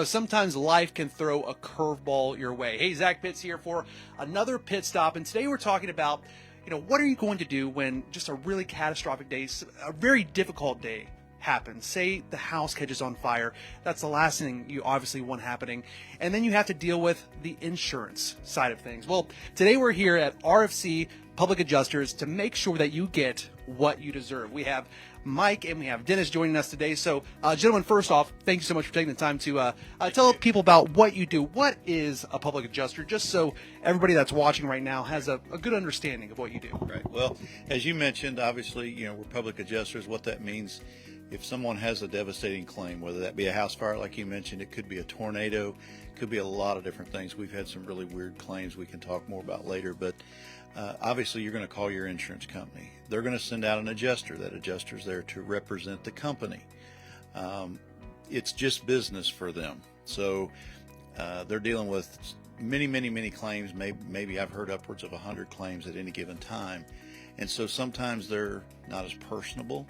Sometimes life can throw a curveball your way. Hey, Zach Pitts here for another pit stop, and today we're talking about, what are you going to do when just a really catastrophic day, a very difficult day happens? Say the house catches on fire. That's the last thing you obviously want happening. And then you have to deal with the insurance side of things. Well, today we're here at RFC Public Adjusters to make sure that you get what you deserve. We have Mike and we have Dennis joining us today. So, gentlemen, first off, thank you so much for taking the time to tell people about what you do. What is a public adjuster, just so everybody that's watching right now has a good understanding of what you do? Right. Well, as you mentioned, obviously, we're public adjusters. What that means, if someone has a devastating claim, whether that be a house fire, like you mentioned, it could be a tornado, could be a lot of different things. We've had some really weird claims we can talk more about later, but obviously you're going to call your insurance company. They're going to send out an adjuster. That adjuster's there to represent the company. It's just business for them. So they're dealing with many claims. Maybe I've heard upwards of 100 claims at any given time. And so sometimes they're not as personable,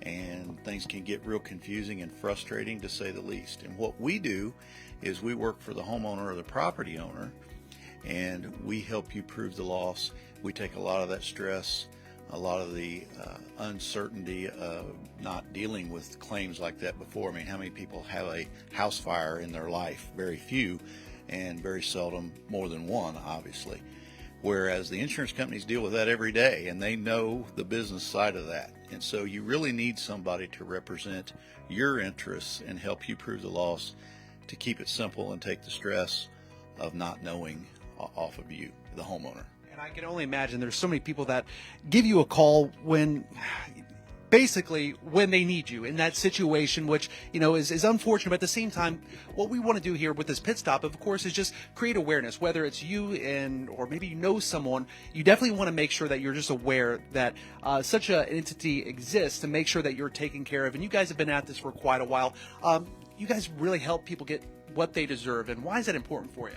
and things can get real confusing and frustrating, to say the least. And what we do is we work for the homeowner or the property owner, and we help you prove the loss. We take a lot of that stress, a lot of the uncertainty of not dealing with claims like that before. I mean, how many people have a house fire in their life? Very few, and very seldom more than one, obviously. Whereas the insurance companies deal with that every day, and they know the business side of that. And so you really need somebody to represent your interests and help you prove the loss, to keep it simple and take the stress of not knowing off of you, the homeowner. And I can only imagine there's so many people that give you a call when they need you in that situation, which is unfortunate. But at the same time, what we want to do here with this pit stop, of course, is just create awareness. Whether it's you or maybe someone, you definitely want to make sure that you're just aware that such an entity exists, to make sure that you're taken care of. And you guys have been at this for quite a while. You guys really help people get what they deserve. And why is that important for you?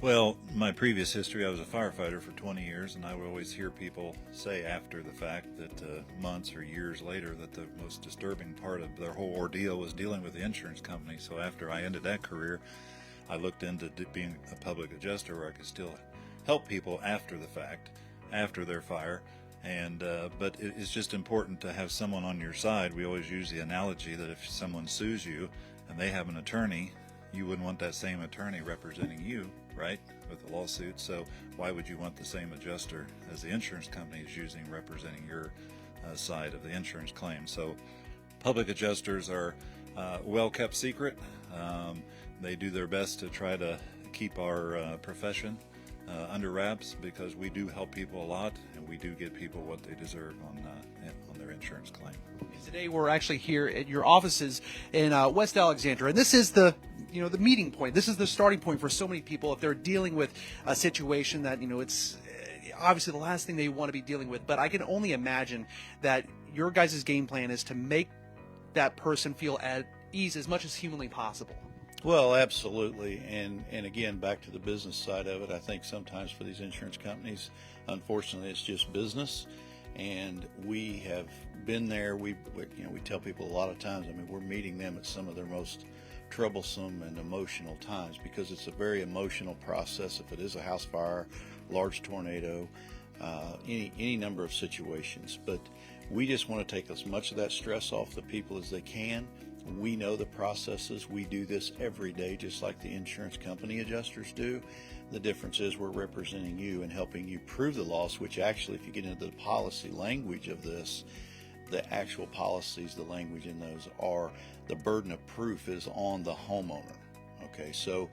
Well, my previous history, I was a firefighter for 20 years, and I would always hear people say after the fact that months or years later that the most disturbing part of their whole ordeal was dealing with the insurance company. So after I ended that career, I looked into being a public adjuster where I could still help people after the fact, after their fire. And but it's just important to have someone on your side. We always use the analogy that if someone sues you and they have an attorney, you wouldn't want that same attorney representing you, right, with the lawsuit. So why would you want the same adjuster as the insurance company is using representing your side of the insurance claim? So public adjusters are well kept secret. They do their best to try to keep our profession under wraps, because we do help people a lot, and we do get people what they deserve on their insurance claim. Today we're actually here at your offices in West Alexandria, and this is the meeting point. This is the starting point for so many people if they're dealing with a situation that it's obviously the last thing they want to be dealing with. But I can only imagine that your guys' game plan is to make that person feel at ease as much as humanly possible. Well, absolutely. And again, back to the business side of it, I think sometimes for these insurance companies, unfortunately, it's just business. And we have been there. We tell people a lot of times, we're meeting them at some of their most troublesome and emotional times, because it's a very emotional process. If it is a house fire, large tornado, any number of situations. But we just want to take as much of that stress off the people as they can. We know the processes. We do this every day, just like the insurance company adjusters do. The difference is we're representing you and helping you prove the loss, which actually, if you get into the policy language of this, the actual policies, the language in those are, the burden of proof is on the homeowner. Okay, so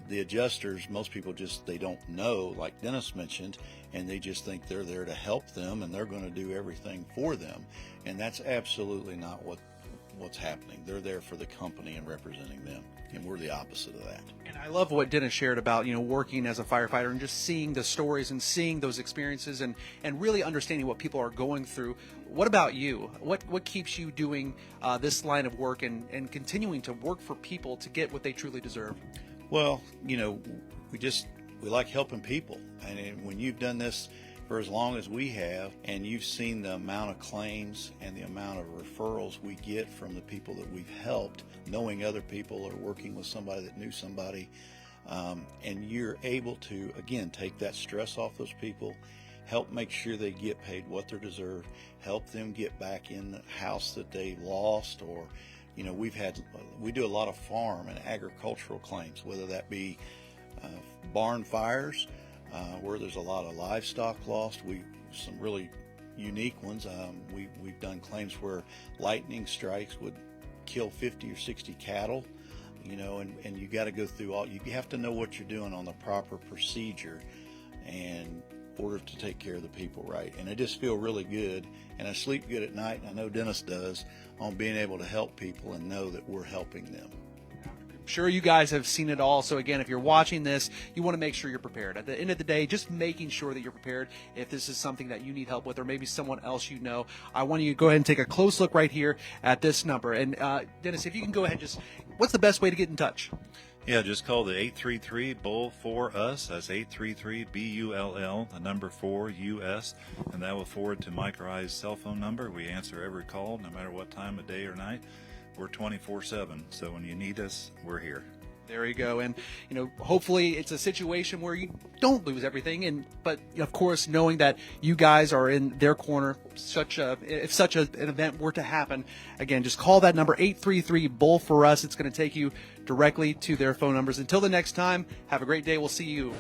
the adjusters, most people they don't know, like Dennis mentioned, and they just think they're there to help them and they're going to do everything for them. And that's absolutely not what's happening. They're there for the company and representing them, and we're the opposite of that. And I love what Dennis shared about working as a firefighter and just seeing the stories and seeing those experiences and really understanding what people are going through. What about you? What keeps you doing this line of work and continuing to work for people to get what they truly deserve? Well, we like helping people, and when you've done this for as long as we have, and you've seen the amount of claims and the amount of referrals we get from the people that we've helped, knowing other people or working with somebody that knew somebody, and you're able to, again, take that stress off those people, help make sure they get paid what they deserve, help them get back in the house that they lost, or we do a lot of farm and agricultural claims, whether that be barn fires, where there's a lot of livestock lost. Some really unique ones. We've done claims where lightning strikes would kill 50 or 60 cattle, and you got to go through you have to know what you're doing on the proper procedure in order to take care of the people right. And I just feel really good, and I sleep good at night, and I know Dennis does, on being able to help people and know that we're helping them. Sure, you guys have seen it all. So again, if you're watching this, you want to make sure you're prepared. At the end of the day, just making sure that you're prepared if this is something that you need help with, or maybe someone else you know. I want you to go ahead and take a close look right here at this number. And Dennis, if you can go ahead, what's the best way to get in touch? Yeah, just call the 833-BULL-4US. That's 833-BULL, the number 4US, and that will forward to Mike or I's cell phone number. We answer every call, no matter what time of day or night. We're 24/7, so when you need us, we're here. There you go. And hopefully it's a situation where you don't lose everything, but of course, knowing that you guys are in their corner, if such an event were to happen, again, just call that number 833-BULL for us. It's going to take you directly to their phone numbers. Until the next time, have a great day. We'll see you